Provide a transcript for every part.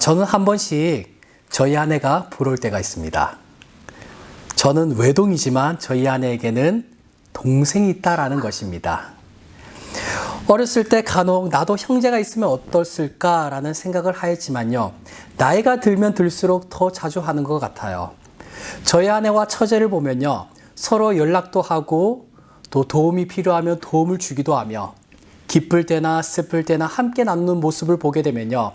저는 한 번씩 저희 아내가 부러울 때가 있습니다. 저는 외동이지만 저희 아내에게는 동생이 있다라는 것입니다. 어렸을 때 간혹 나도 형제가 있으면 어떻을까라는 생각을 하였지만요. 나이가 들면 들수록 더 자주 하는 것 같아요. 저희 아내와 처제를 보면요. 서로 연락도 하고 또 도움이 필요하면 도움을 주기도 하며 기쁠 때나 슬플 때나 함께 나누는 모습을 보게 되면요.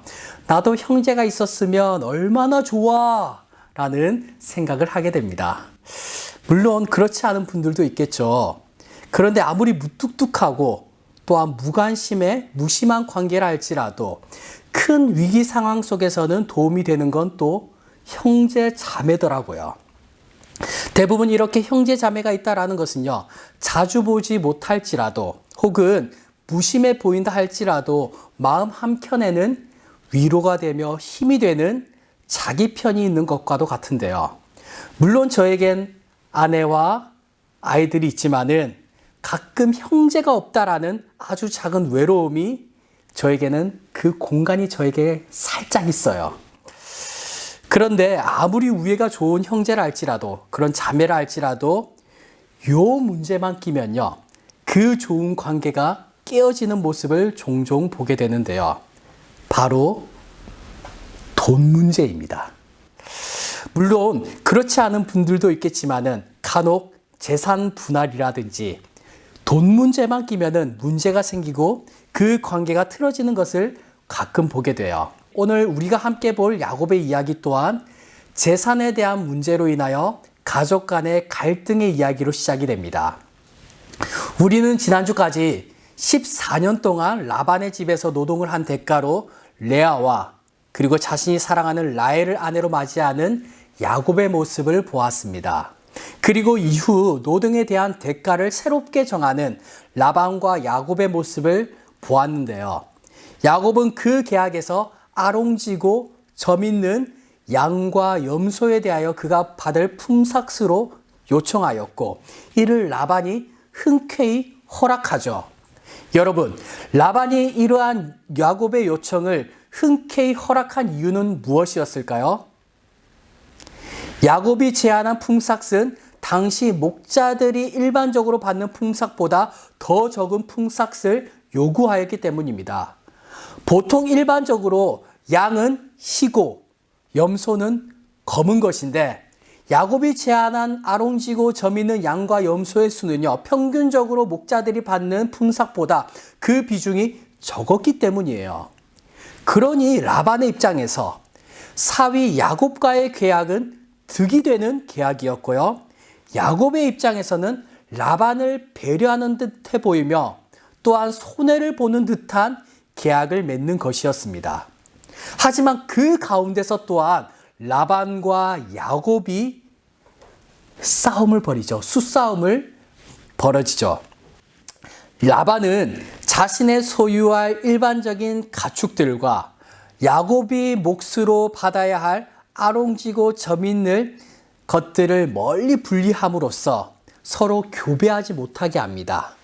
나도 형제가 있었으면 얼마나 좋아! 라는 생각을 하게 됩니다. 물론 그렇지 않은 분들도 있겠죠. 그런데 아무리 무뚝뚝하고 또한 무관심에 무심한 관계라 할지라도 큰 위기 상황 속에서는 도움이 되는 건 또 형제 자매더라고요. 대부분 이렇게 형제 자매가 있다라는 것은요. 자주 보지 못할지라도 혹은 무심해 보인다 할지라도 마음 한켠에는 위로가 되며 힘이 되는 자기 편이 있는 것과도 같은데요. 물론 저에겐 아내와 아이들이 있지만은 가끔 형제가 없다라는 아주 작은 외로움이 저에게는 그 공간이 저에게 살짝 있어요. 그런데 아무리 우애가 좋은 형제라 할지라도 그런 자매라 할지라도 요 문제만 끼면요. 그 좋은 관계가 깨어지는 모습을 종종 보게 되는데요. 바로 돈 문제입니다. 물론 그렇지 않은 분들도 있겠지만은 간혹 재산 분할이라든지 돈 문제만 끼면은 문제가 생기고 그 관계가 틀어지는 것을 가끔 보게 돼요. 오늘 우리가 함께 볼 야곱의 이야기 또한 재산에 대한 문제로 인하여 가족 간의 갈등의 이야기로 시작이 됩니다. 우리는 지난주까지 14년 동안 라반의 집에서 노동을 한 대가로 레아와 그리고 자신이 사랑하는 라헬을 아내로 맞이하는 야곱의 모습을 보았습니다. 그리고 이후 노동에 대한 대가를 새롭게 정하는 라반과 야곱의 모습을 보았는데요. 야곱은 그 계약에서 아롱지고 점 있는 양과 염소에 대하여 그가 받을 품삯으로 요청하였고 이를 라반이 흔쾌히 허락하죠. 여러분, 라반이 이러한 야곱의 요청을 흔쾌히 허락한 이유는 무엇이었을까요? 야곱이 제안한 품삯은 당시 목자들이 일반적으로 받는 품삯보다 더 적은 품삯을 요구하였기 때문입니다. 보통 일반적으로 양은 희고 염소는 검은 것인데 야곱이 제안한 아롱지고 점 있는 양과 염소의 수는요, 평균적으로 목자들이 받는 품삯보다 그 비중이 적었기 때문이에요. 그러니 라반의 입장에서 사위 야곱과의 계약은 득이 되는 계약이었고요. 야곱의 입장에서는 라반을 배려하는 듯해 보이며 또한 손해를 보는 듯한 계약을 맺는 것이었습니다. 하지만 그 가운데서 또한 라반과 야곱이 싸움을 벌이죠. 수싸움을 벌어지죠. 라반은 자신의 소유할 일반적인 가축들과 야곱이 몫으로 받아야 할 아롱지고 점 있는 것들을 멀리 분리함으로써 서로 교배하지 못하게 합니다.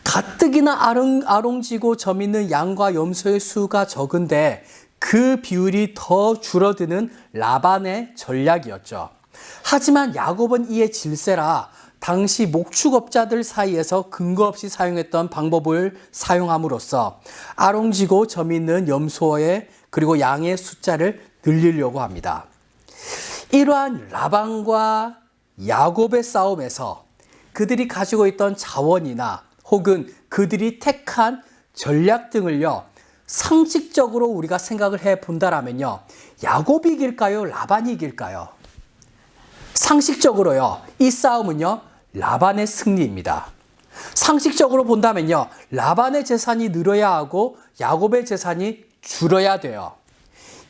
가뜩이나 아롱지고 점 있는 양과 염소의 수가 적은데 그 비율이 더 줄어드는 라반의 전략이었죠. 하지만 야곱은 이에 질세라 당시 목축업자들 사이에서 근거 없이 사용했던 방법을 사용함으로써 아롱지고 점 있는 염소의 그리고 양의 숫자를 늘리려고 합니다. 이러한 라반과 야곱의 싸움에서 그들이 가지고 있던 자원이나 혹은 그들이 택한 전략 등을요, 상식적으로 우리가 생각을 해 본다라면요, 야곱이 이길까요? 라반이 이길까요? 상식적으로요, 이 싸움은요, 라반의 승리입니다. 상식적으로 본다면요, 라반의 재산이 늘어야 하고 야곱의 재산이 줄어야 돼요.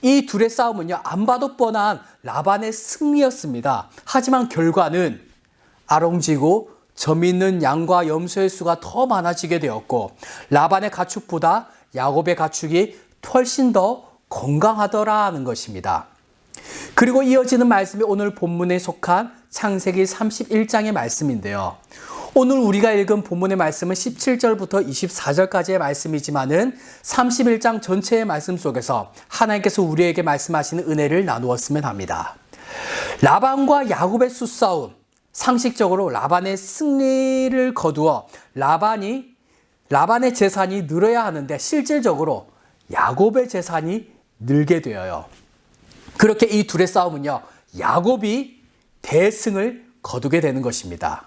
이 둘의 싸움은요, 안 봐도 뻔한 라반의 승리였습니다. 하지만 결과는 아롱지고 점 있는 양과 염소의 수가 더 많아지게 되었고 라반의 가축보다 야곱의 가축이 훨씬 더 건강하더라는 것입니다. 그리고 이어지는 말씀이 오늘 본문에 속한 창세기 31장의 말씀인데요. 오늘 우리가 읽은 본문의 말씀은 17절부터 24절까지의 말씀이지만은 31장 전체의 말씀 속에서 하나님께서 우리에게 말씀하시는 은혜를 나누었으면 합니다. 라반과 야곱의 수싸움, 상식적으로 라반의 승리를 거두어 라반의 재산이 늘어야 하는데 실질적으로 야곱의 재산이 늘게 되어요. 그렇게 이 둘의 싸움은요, 야곱이 대승을 거두게 되는 것입니다.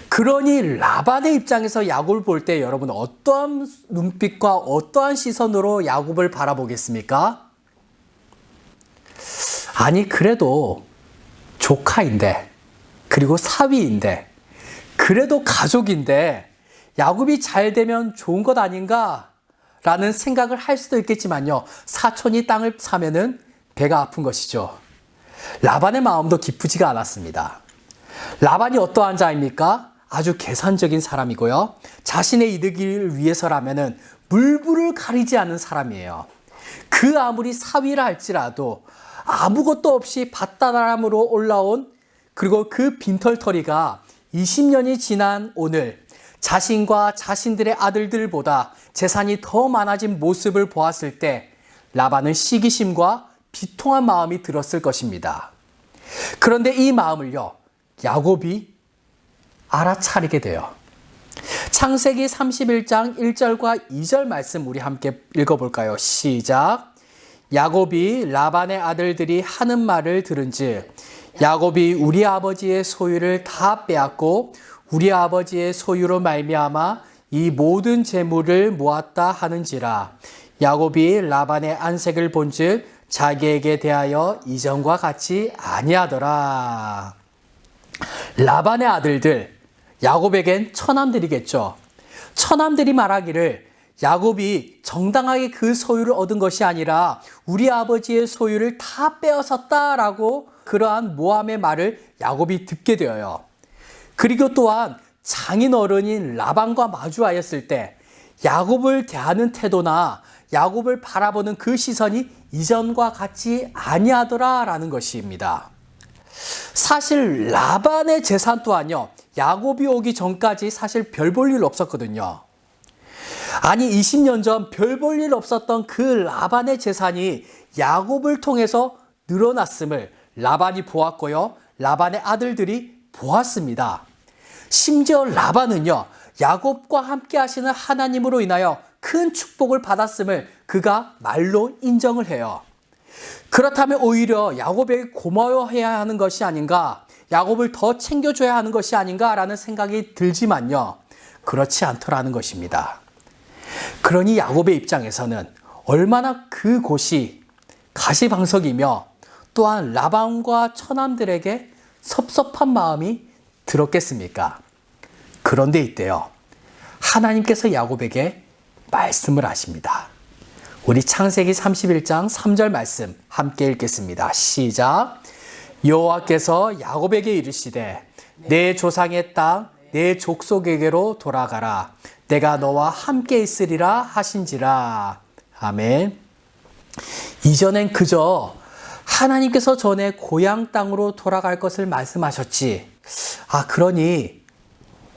그러니 라반의 입장에서 야곱을 볼 때 여러분 어떠한 눈빛과 어떠한 시선으로 야곱을 바라보겠습니까? 아니 그래도 조카인데, 그리고 사위인데, 그래도 가족인데 야곱이 잘 되면 좋은 것 아닌가? 라는 생각을 할 수도 있겠지만요, 사촌이 땅을 사면은 배가 아픈 것이죠. 라반의 마음도 기쁘지가 않았습니다. 라반이 어떠한 자입니까? 아주 계산적인 사람이고요, 자신의 이득을 위해서라면은 물불을 가리지 않는 사람이에요. 그 아무리 사위라 할지라도 아무것도 없이 밧다람으로 올라온, 그리고 그 빈털터리가 20년이 지난 오늘 자신과 자신들의 아들들보다 재산이 더 많아진 모습을 보았을 때 라반은 시기심과 비통한 마음이 들었을 것입니다. 그런데 이 마음을요, 야곱이 알아차리게 돼요. 창세기 31장 1절과 2절 말씀 우리 함께 읽어볼까요? 시작. 야곱이 라반의 아들들이 하는 말을 들은즉 야곱이 우리 아버지의 소유를 다 빼앗고 우리 아버지의 소유로 말미암아 이 모든 재물을 모았다 하는지라. 야곱이 라반의 안색을 본즉 자기에게 대하여 이전과 같이 아니하더라. 라반의 아들들, 야곱에겐 처남들이겠죠. 처남들이 말하기를 야곱이 정당하게 그 소유를 얻은 것이 아니라 우리 아버지의 소유를 다 빼앗았다라고 그러한 모함의 말을 야곱이 듣게 되어요. 그리고 또한 장인 어른인 라반과 마주하였을 때 야곱을 대하는 태도나 야곱을 바라보는 그 시선이 이전과 같이 아니하더라라는 것입니다. 사실 라반의 재산 또한요, 야곱이 오기 전까지 사실 별 볼 일 없었거든요. 아니 20년 전 별 볼 일 없었던 그 라반의 재산이 야곱을 통해서 늘어났음을 라반이 보았고요, 라반의 아들들이 보았습니다. 심지어 라반은요, 야곱과 함께 하시는 하나님으로 인하여 큰 축복을 받았음을 그가 말로 인정을 해요. 그렇다면 오히려 야곱에게 고마워해야 하는 것이 아닌가, 야곱을 더 챙겨줘야 하는 것이 아닌가라는 생각이 들지만요, 그렇지 않더라는 것입니다. 그러니 야곱의 입장에서는 얼마나 그곳이 가시방석이며 또한 라반과 처남들에게 섭섭한 마음이 들었겠습니까? 그런데 이때요, 하나님께서 야곱에게 말씀을 하십니다. 우리 창세기 31장 3절 말씀 함께 읽겠습니다. 시작. 여호와께서 야곱에게 이르시되 내 조상의 땅 내 족속에게로 돌아가라. 내가 너와 함께 있으리라 하신지라. 아멘. 이전엔 그저 하나님께서 전에 고향 땅으로 돌아갈 것을 말씀하셨지, 그러니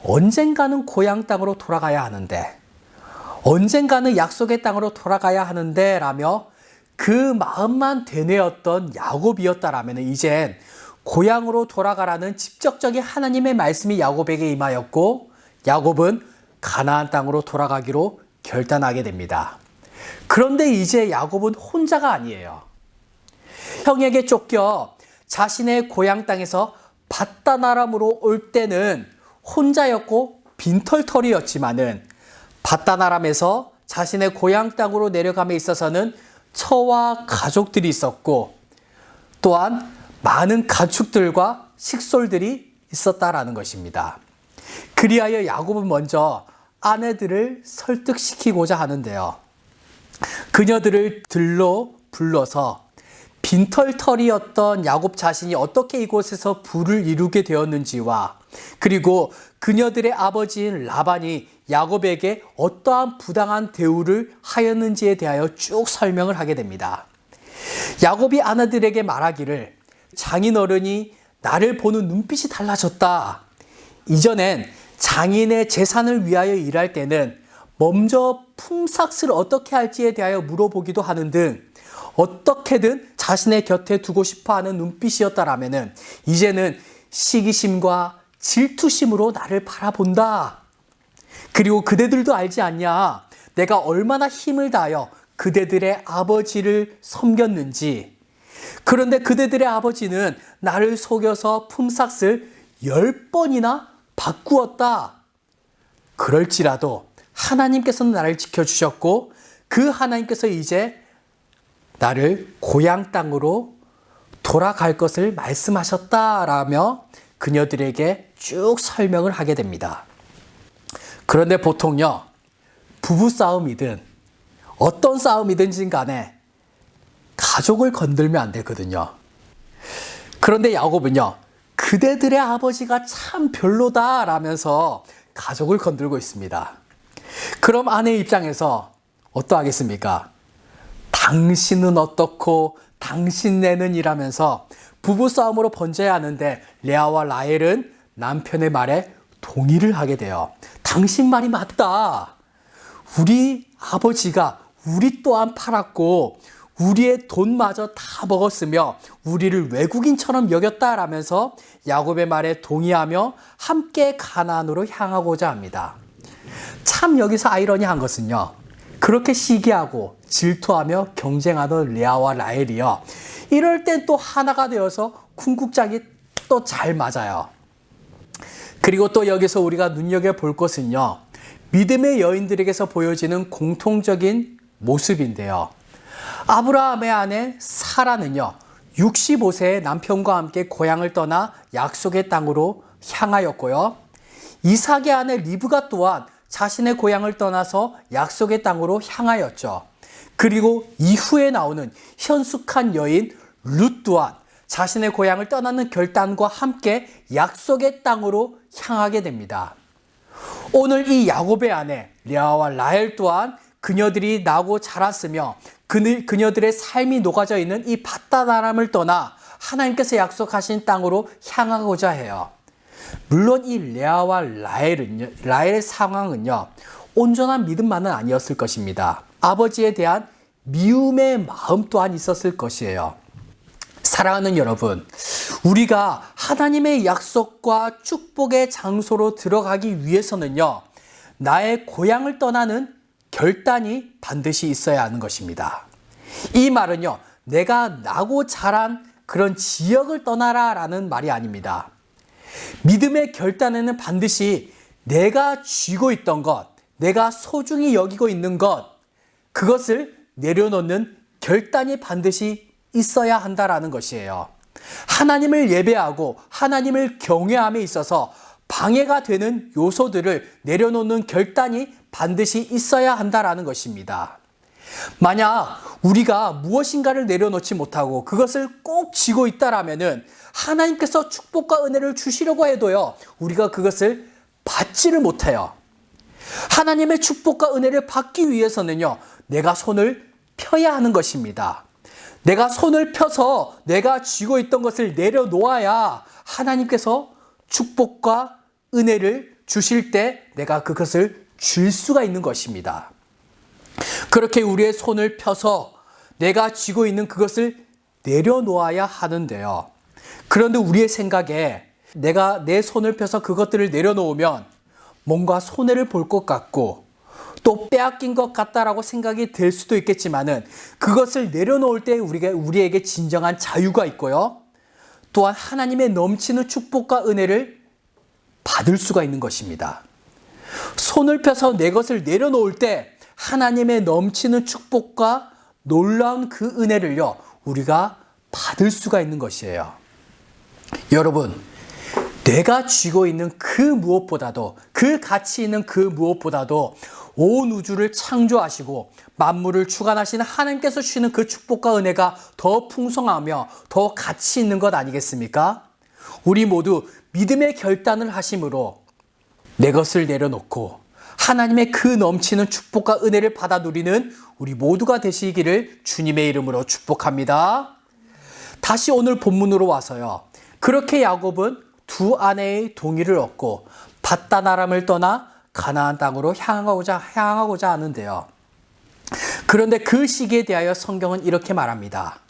언젠가는 고향 땅으로 돌아가야 하는데, 언젠가는 약속의 땅으로 돌아가야 하는데 라며 그 마음만 되뇌었던 야곱이었다라면 이젠 고향으로 돌아가라는 직접적인 하나님의 말씀이 야곱에게 임하였고, 야곱은 가나안 땅으로 돌아가기로 결단하게 됩니다. 그런데 이제 야곱은 혼자가 아니에요. 형에게 쫓겨 자신의 고향 땅에서 밧다나람으로 올 때는 혼자였고 빈털터리였지만은 밧다나람에서 자신의 고향 땅으로 내려감에 있어서는 처와 가족들이 있었고 또한 많은 가축들과 식솔들이 있었다라는 것입니다. 그리하여 야곱은 먼저 아내들을 설득시키고자 하는데요, 그녀들을 들러 불러서 빈털터리였던 야곱 자신이 어떻게 이곳에서 부를 이루게 되었는지와 그리고 그녀들의 아버지인 라반이 야곱에게 어떠한 부당한 대우를 하였는지에 대하여 쭉 설명을 하게 됩니다. 야곱이 아내들에게 말하기를 장인어른이 나를 보는 눈빛이 달라졌다. 이전엔 장인의 재산을 위하여 일할 때는 먼저 품삯을 어떻게 할지에 대하여 물어보기도 하는 등 어떻게든 자신의 곁에 두고 싶어하는 눈빛이었다라면은 이제는 시기심과 질투심으로 나를 바라본다. 그리고 그대들도 알지 않냐? 내가 얼마나 힘을 다하여 그대들의 아버지를 섬겼는지. 그런데 그대들의 아버지는 나를 속여서 품삯을 10번이나 바꾸었다. 그럴지라도 하나님께서는 나를 지켜주셨고 그 하나님께서 이제 나를 고향 땅으로 돌아갈 것을 말씀하셨다라며 그녀들에게 쭉 설명을 하게 됩니다. 그런데 보통요, 부부싸움이든 어떤 싸움이든지 간에 가족을 건들면 안 되거든요. 그런데 야곱은요, 그대들의 아버지가 참 별로다라면서 가족을 건들고 있습니다. 그럼 아내의 입장에서 어떠하겠습니까? 당신은 어떻고 당신네는 이라면서 부부싸움으로 번져야 하는데 레아와 라헬은 남편의 말에 동의를 하게 돼요. 당신 말이 맞다. 우리 아버지가 우리 또한 팔았고 우리의 돈마저 다 먹었으며 우리를 외국인처럼 여겼다라면서 야곱의 말에 동의하며 함께 가나안으로 향하고자 합니다. 참 여기서 아이러니한 것은요, 그렇게 시기하고 질투하며 경쟁하던 레아와 라헬이요, 이럴 땐 또 하나가 되어서 궁극짝이 또 잘 맞아요. 그리고 또 여기서 우리가 눈여겨볼 것은요, 믿음의 여인들에게서 보여지는 공통적인 모습인데요. 아브라함의 아내 사라는요, 65세의 남편과 함께 고향을 떠나 약속의 땅으로 향하였고요. 이삭의 아내 리브가 또한 자신의 고향을 떠나서 약속의 땅으로 향하였죠. 그리고 이후에 나오는 현숙한 여인 룻 또한 자신의 고향을 떠나는 결단과 함께 약속의 땅으로 향하게 됩니다. 오늘 이 야곱의 아내 레아와 라헬 또한 그녀들이 나고 자랐으며 그녀들의 삶이 녹아져 있는 이 밧다다람을 떠나 하나님께서 약속하신 땅으로 향하고자 해요. 물론 이 레아와 라헬의 상황은요, 온전한 믿음만은 아니었을 것입니다. 아버지에 대한 미움의 마음 또한 있었을 것이에요. 사랑하는 여러분, 우리가 하나님의 약속과 축복의 장소로 들어가기 위해서는요, 나의 고향을 떠나는 결단이 반드시 있어야 하는 것입니다. 이 말은요, 내가 나고 자란 그런 지역을 떠나라 라는 말이 아닙니다. 믿음의 결단에는 반드시 내가 쥐고 있던 것, 내가 소중히 여기고 있는 것, 그것을 내려놓는 결단이 반드시 있어야 한다라는 것이에요. 하나님을 예배하고 하나님을 경외함에 있어서 방해가 되는 요소들을 내려놓는 결단이 반드시 있어야 한다라는 것입니다. 만약 우리가 무엇인가를 내려놓지 못하고 그것을 꼭 쥐고 있다라면은 하나님께서 축복과 은혜를 주시려고 해도요, 우리가 그것을 받지를 못해요. 하나님의 축복과 은혜를 받기 위해서는요, 내가 손을 펴야 하는 것입니다. 내가 손을 펴서 내가 쥐고 있던 것을 내려놓아야 하나님께서 축복과 은혜를 주실 때 내가 그것을 줄 수가 있는 것입니다. 그렇게 우리의 손을 펴서 내가 쥐고 있는 그것을 내려놓아야 하는데요. 그런데 우리의 생각에 내가 내 손을 펴서 그것들을 내려놓으면 뭔가 손해를 볼 것 같고 또 빼앗긴 것 같다라고 생각이 들 수도 있겠지만은 그것을 내려놓을 때 우리에게 진정한 자유가 있고요. 또한 하나님의 넘치는 축복과 은혜를 받을 수가 있는 것입니다. 손을 펴서 내 것을 내려놓을 때 하나님의 넘치는 축복과 놀라운 그 은혜를요, 우리가 받을 수가 있는 것이에요. 여러분, 내가 쥐고 있는 그 무엇보다도, 그 가치 있는 그 무엇보다도 온 우주를 창조하시고 만물을 주관하시는 하나님께서 주시는 그 축복과 은혜가 더 풍성하며 더 가치 있는 것 아니겠습니까? 우리 모두 믿음의 결단을 하심으로 내 것을 내려놓고 하나님의 그 넘치는 축복과 은혜를 받아 누리는 우리 모두가 되시기를 주님의 이름으로 축복합니다. 다시 오늘 본문으로 와서요. 그렇게 야곱은 두 아내의 동의를 얻고 밧단 아람을 떠나 가나안 땅으로 향하고자 하는데요. 그런데 그 시기에 대하여 성경은 이렇게 말합니다.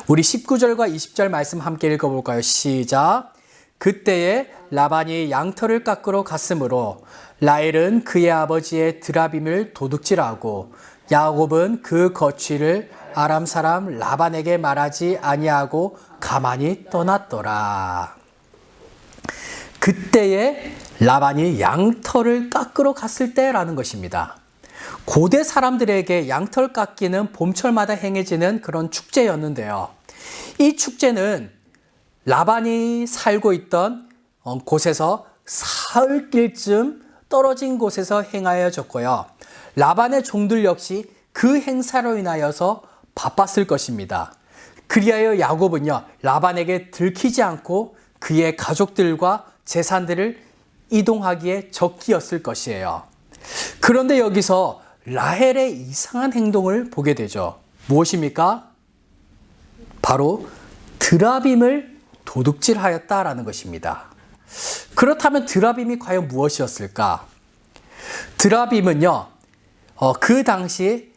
우리 19절과 20절 말씀 함께 읽어볼까요? 시작. 그때에 라반이 양털을 깎으러 갔으므로 라헬은 그의 아버지의 드라빔을 도둑질하고 야곱은 그 거취를 아람 사람 라반에게 말하지 아니하고 가만히 떠났더라. 그때에 라반이 양털을 깎으러 갔을 때라는 것입니다. 고대 사람들에게 양털 깎기는 봄철마다 행해지는 그런 축제였는데요. 이 축제는 라반이 살고 있던 곳에서 사흘길쯤 떨어진 곳에서 행하여졌고요. 라반의 종들 역시 그 행사로 인하여서 바빴을 것입니다. 그리하여 야곱은요, 라반에게 들키지 않고 그의 가족들과 재산들을 이동하기에 적기였을 것이에요. 그런데 여기서 라헬의 이상한 행동을 보게 되죠. 무엇입니까? 바로 드라빔을 도둑질하였다라는 것입니다. 그렇다면 드라빔이 과연 무엇이었을까? 드라빔은요, 그 당시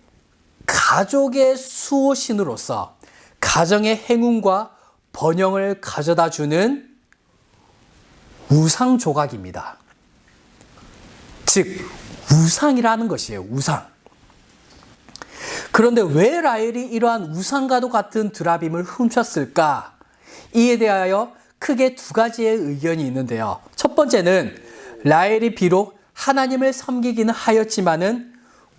가족의 수호신으로서 가정의 행운과 번영을 가져다 주는 우상 조각입니다. 즉, 우상이라는 것이에요. 우상. 그런데 왜 라헬이 이러한 우상과도 같은 드라빔을 훔쳤을까? 이에 대하여 크게 두 가지의 의견이 있는데요. 첫 번째는 라헬이 비록 하나님을 섬기기는 하였지만은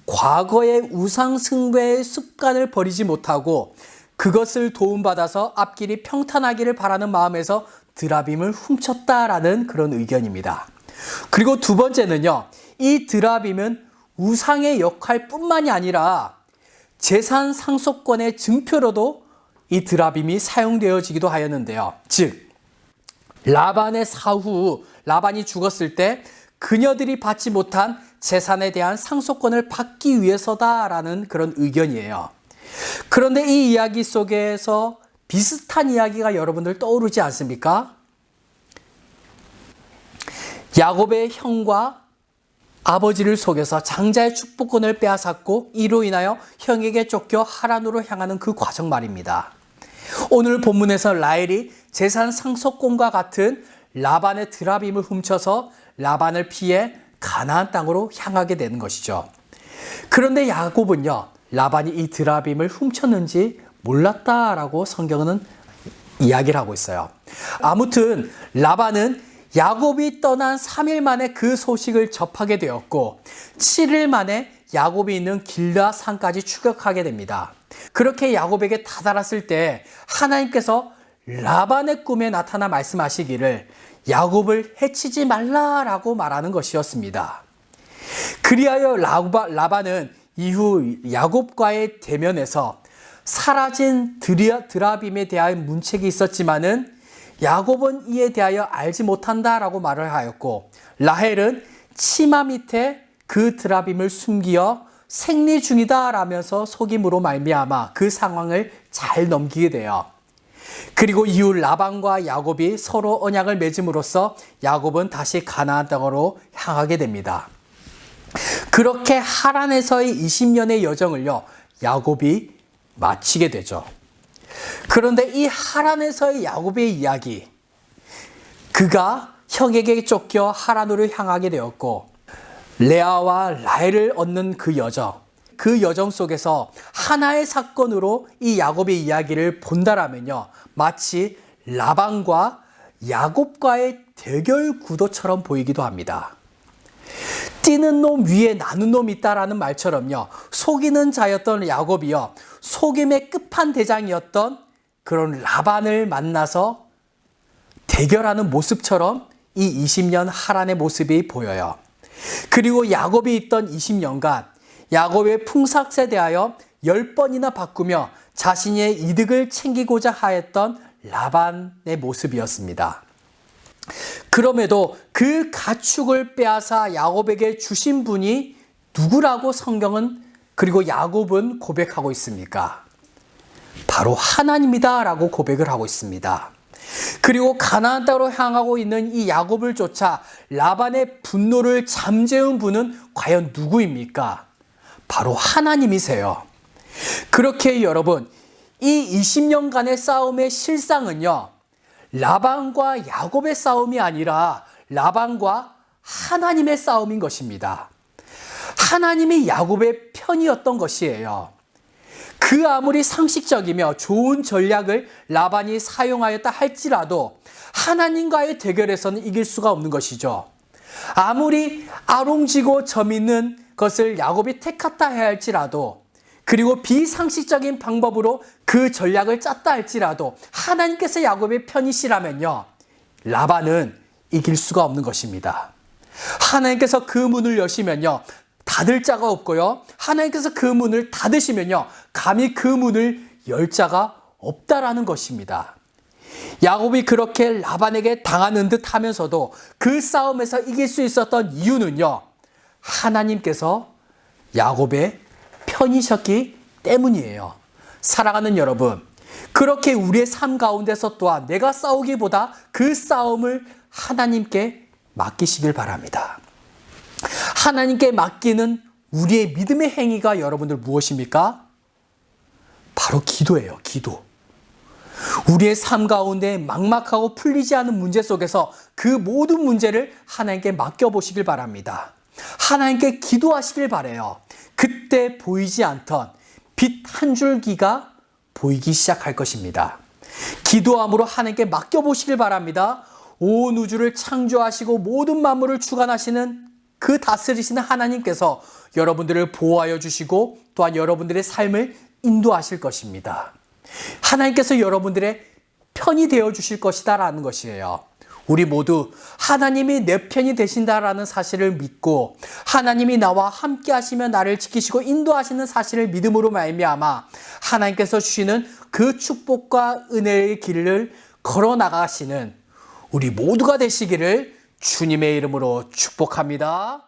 과거의 우상 숭배의 습관을 버리지 못하고 그것을 도움받아서 앞길이 평탄하기를 바라는 마음에서 드라빔을 훔쳤다라는 그런 의견입니다. 그리고 두 번째는요, 이 드라빔은 우상의 역할뿐만이 아니라 재산 상속권의 증표로도 이 드라빔이 사용되어지기도 하였는데요. 즉, 라반의 사후 라반이 죽었을 때 그녀들이 받지 못한 재산에 대한 상속권을 받기 위해서다라는 그런 의견이에요. 그런데 이 이야기 속에서 비슷한 이야기가 여러분들 떠오르지 않습니까? 야곱의 형과 아버지를 속여서 장자의 축복권을 빼앗았고 이로 인하여 형에게 쫓겨 하란으로 향하는 그 과정 말입니다. 오늘 본문에서 라헬이 재산 상속권과 같은 라반의 드라빔을 훔쳐서 라반을 피해 가나안 땅으로 향하게 되는 것이죠. 그런데 야곱은요, 라반이 이 드라빔을 훔쳤는지 몰랐다라고 성경은 이야기를 하고 있어요. 아무튼 라반은 야곱이 떠난 3일 만에 그 소식을 접하게 되었고 7일 만에 야곱이 있는 길라 산까지 추격하게 됩니다. 그렇게 야곱에게 다다랐을 때 하나님께서 라반의 꿈에 나타나 말씀하시기를 야곱을 해치지 말라라고 말하는 것이었습니다. 그리하여 라반은 이후 야곱과의 대면에서 사라진 드라빔에 대한 문책이 있었지만은 야곱은 이에 대하여 알지 못한다라고 말을 하였고 라헬은 치마 밑에 그 드라빔을 숨기어 생리 중이다라면서 속임으로 말미암아 그 상황을 잘 넘기게 돼요. 그리고 이후 라반과 야곱이 서로 언약을 맺음으로써 야곱은 다시 가나안 땅으로 향하게 됩니다. 그렇게 하란에서의 20년의 여정을요, 야곱이 마치게 되죠. 그런데 이 하란에서의 야곱의 이야기, 그가 형에게 쫓겨 하란으로 향하게 되었고 레아와 라헬을 얻는 그 여정 속에서 하나의 사건으로 이 야곱의 이야기를 본다라면요, 마치 라반과 야곱과의 대결 구도처럼 보이기도 합니다. 뛰는 놈 위에 나는 놈이 있다라는 말처럼요, 속이는 자였던 야곱이요, 속임의 끝판대장이었던 그런 라반을 만나서 대결하는 모습처럼 이 20년 하란의 모습이 보여요. 그리고 야곱이 있던 20년간 야곱의 풍삭에 대하여 10번이나 바꾸며 자신의 이득을 챙기고자 하였던 라반의 모습이었습니다. 그럼에도 그 가축을 빼앗아 야곱에게 주신 분이 누구라고 성경은 그리고 야곱은 고백하고 있습니까? 바로 하나님이다 라고 고백을 하고 있습니다. 그리고 가나안 땅으로 향하고 있는 이 야곱을 쫓아 라반의 분노를 잠재운 분은 과연 누구입니까? 바로 하나님이세요. 그렇게 여러분, 이 20년간의 싸움의 실상은요, 라반과 야곱의 싸움이 아니라 라반과 하나님의 싸움인 것입니다. 하나님이 야곱의 편이었던 것이에요. 그 아무리 상식적이며 좋은 전략을 라반이 사용하였다 할지라도 하나님과의 대결에서는 이길 수가 없는 것이죠. 아무리 아롱지고 점 있는 것을 야곱이 택했다 해야 할지라도, 그리고 비상식적인 방법으로 그 전략을 짰다 할지라도 하나님께서 야곱의 편이시라면요, 라반은 이길 수가 없는 것입니다. 하나님께서 그 문을 여시면요, 닫을 자가 없고요, 하나님께서 그 문을 닫으시면요, 감히 그 문을 열 자가 없다라는 것입니다. 야곱이 그렇게 라반에게 당하는 듯 하면서도 그 싸움에서 이길 수 있었던 이유는요, 하나님께서 야곱의 편이셨기 때문이에요. 사랑하는 여러분, 그렇게 우리의 삶 가운데서 또한 내가 싸우기보다 그 싸움을 하나님께 맡기시길 바랍니다. 하나님께 맡기는 우리의 믿음의 행위가 여러분들 무엇입니까? 바로 기도예요. 기도. 우리의 삶 가운데 막막하고 풀리지 않은 문제 속에서 그 모든 문제를 하나님께 맡겨보시길 바랍니다. 하나님께 기도하시길 바라요. 그때 보이지 않던 빛 한 줄기가 보이기 시작할 것입니다. 기도함으로 하나님께 맡겨보시길 바랍니다. 온 우주를 창조하시고 모든 만물을 주관하시는 그 다스리시는 하나님께서 여러분들을 보호하여 주시고 또한 여러분들의 삶을 인도하실 것입니다. 하나님께서 여러분들의 편이 되어 주실 것이다 라는 것이에요. 우리 모두 하나님이 내 편이 되신다라는 사실을 믿고 하나님이 나와 함께 하시며 나를 지키시고 인도하시는 사실을 믿음으로 말미암아 하나님께서 주시는 그 축복과 은혜의 길을 걸어 나가시는 우리 모두가 되시기를 주님의 이름으로 축복합니다.